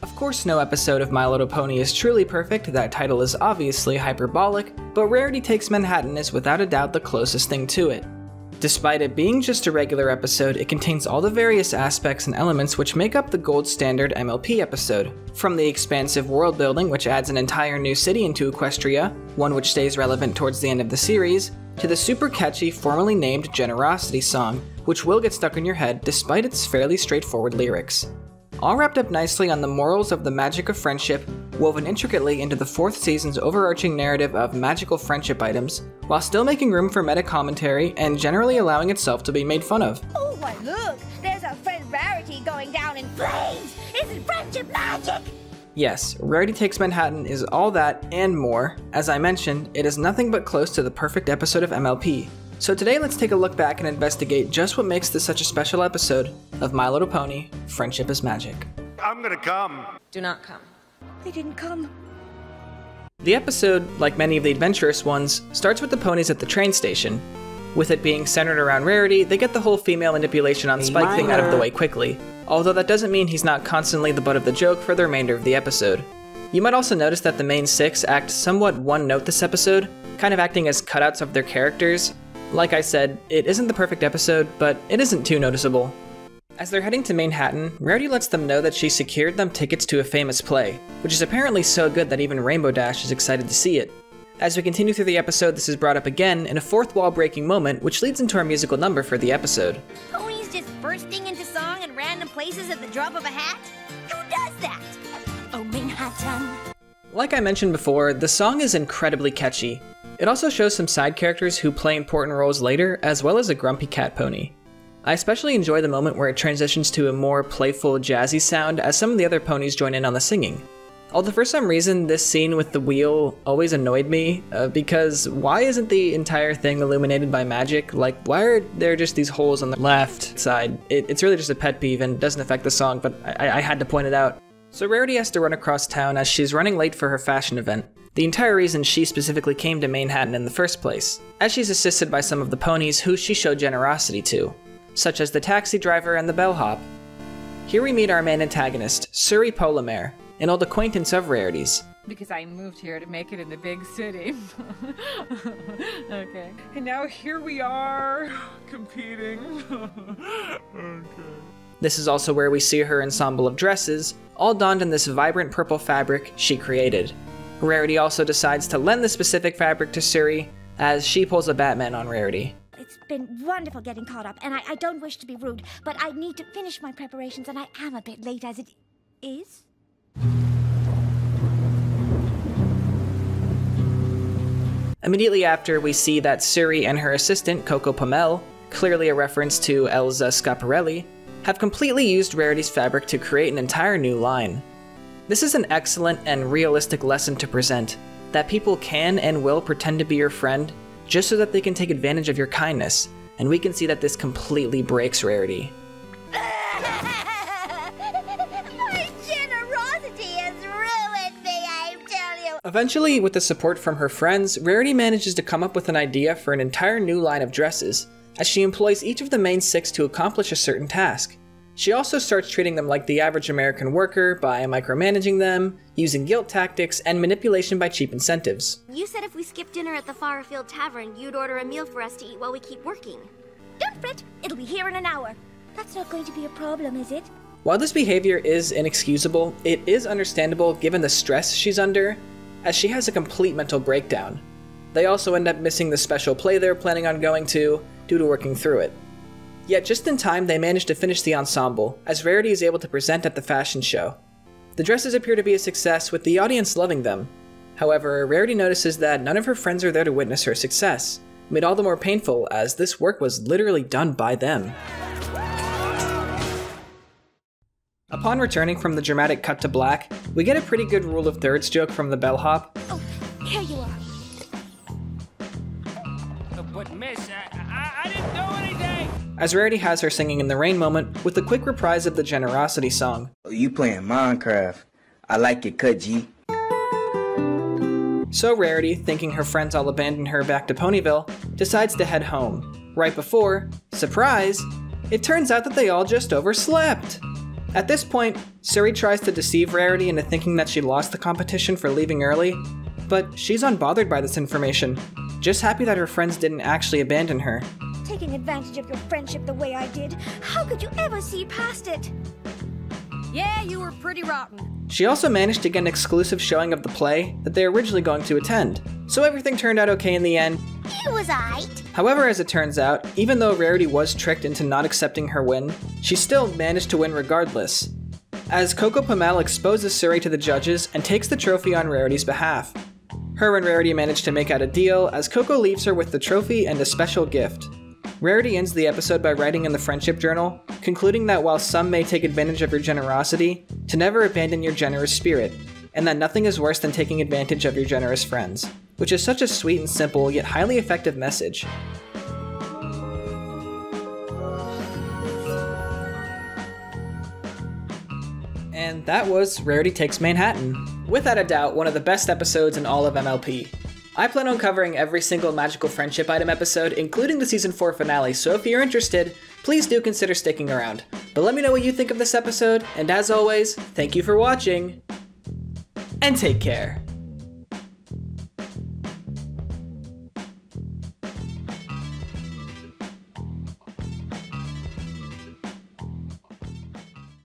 Of course, no episode of My Little Pony is truly perfect, that title is obviously hyperbolic, but Rarity Takes Manhattan is without a doubt the closest thing to it. Despite it being just a regular episode, it contains all the various aspects and elements which make up the gold standard MLP episode. From the expansive world building, which adds an entire new city into Equestria, one which stays relevant towards the end of the series, to the super catchy, formally named Generosity song, which will get stuck in your head despite its fairly straightforward lyrics. All wrapped up nicely on the morals of the magic of friendship, woven intricately into the 4th season's overarching narrative of magical friendship items, while still making room for meta commentary and generally allowing itself to be made fun of. Oh, why look! There's our friend Rarity going down in flames! Isn't friendship magic? Yes, Rarity Takes Manhattan is all that and more. As I mentioned, it is nothing but close to the perfect episode of MLP. So today let's take a look back and investigate just what makes this such a special episode of My Little Pony, Friendship is Magic. I'm gonna come. Do not come. They didn't come. The episode, like many of the adventurous ones, starts with the ponies at the train station. With it being centered around Rarity, they get the whole female manipulation on Spike thing out of the way quickly, although that doesn't mean he's not constantly the butt of the joke for the remainder of the episode. You might also notice that the main 6 act somewhat one-note this episode, kind of acting as cutouts of their characters. Like I said, it isn't the perfect episode, but it isn't too noticeable. As they're heading to Manhattan, Rarity lets them know that she secured them tickets to a famous play, which is apparently so good that even Rainbow Dash is excited to see it. As we continue through the episode, this is brought up again in a 4th wall breaking moment, which leads into our musical number for the episode. Ponies just bursting into song in random places at the drop of a hat? Who does that? Oh, Manhattan. Like I mentioned before, the song is incredibly catchy. It also shows some side characters who play important roles later, as well as a grumpy cat pony. I especially enjoy the moment where it transitions to a more playful, jazzy sound as some of the other ponies join in on the singing. Although for some reason this scene with the wheel always annoyed me, because why isn't the entire thing illuminated by magic? Like, why are there just these holes on the left side? It's really just a pet peeve and doesn't affect the song, but I had to point it out. So Rarity has to run across town as she's running late for her fashion event. The entire reason she specifically came to Manhattan in the first place, as she's assisted by some of the ponies who she showed generosity to, such as the taxi driver and the bellhop. Here we meet our main antagonist, Suri Polamare, an old acquaintance of Rarity's. Because I moved here to make it in the big city. Okay. And now here we are, competing. Okay. This is also where we see her ensemble of dresses, all donned in this vibrant purple fabric she created. Rarity also decides to lend the specific fabric to Suri, as she pulls a Batman on Rarity. It's been wonderful getting caught up, and I don't wish to be rude, but I need to finish my preparations, and I am a bit late as it is. Immediately after, we see that Suri and her assistant, Coco Pomel, clearly a reference to Elsa Schiaparelli, have completely used Rarity's fabric to create an entire new line. This is an excellent and realistic lesson to present, that people can and will pretend to be your friend just so that they can take advantage of your kindness, and we can see that this completely breaks Rarity. My generosity has ruined me, I tell you! Eventually, with the support from her friends, Rarity manages to come up with an idea for an entire new line of dresses, as she employs each of the main 6 to accomplish a certain task. She also starts treating them like the average American worker by micromanaging them, using guilt tactics, and manipulation by cheap incentives. You said if we skip dinner at the Farfield Tavern, you'd order a meal for us to eat while we keep working. Don't fret, it'll be here in an hour. That's not going to be a problem, is it? While this behavior is inexcusable, it is understandable given the stress she's under, as she has a complete mental breakdown. They also end up missing the special play they're planning on going to, due to working through it. Yet just in time, they manage to finish the ensemble, as Rarity is able to present at the fashion show. The dresses appear to be a success, with the audience loving them. However, Rarity notices that none of her friends are there to witness her success, made all the more painful as this work was literally done by them. Upon returning from the dramatic cut to black, we get a pretty good rule of thirds joke from the bellhop. Oh, here you are. But miss, I didn't do anything! As Rarity has her singing in the rain moment with a quick reprise of the Generosity song. Oh, you playing Minecraft. I like it, cut G. So Rarity, thinking her friends all abandon her back to Ponyville, decides to head home. Right before, surprise, it turns out that they all just overslept. At this point, Suri tries to deceive Rarity into thinking that she lost the competition for leaving early, but she's unbothered by this information, just happy that her friends didn't actually abandon her. Taking advantage of your friendship the way I did, how could you ever see past it? Yeah, you were pretty rotten. She also managed to get an exclusive showing of the play that they were originally going to attend, so everything turned out okay in the end. It was aight. However, as it turns out, even though Rarity was tricked into not accepting her win, she still managed to win regardless, as Coco Pomel exposes Suri to the judges and takes the trophy on Rarity's behalf. Her and Rarity manage to make out a deal, as Coco leaves her with the trophy and a special gift. Rarity ends the episode by writing in the friendship journal, concluding that while some may take advantage of your generosity, to never abandon your generous spirit, and that nothing is worse than taking advantage of your generous friends, which is such a sweet and simple yet highly effective message. And that was Rarity Takes Manhattan. Without a doubt, one of the best episodes in all of MLP. I plan on covering every single magical friendship item episode, including the season 4 finale, so if you're interested, please do consider sticking around. But let me know what you think of this episode, and as always, thank you for watching, and take care.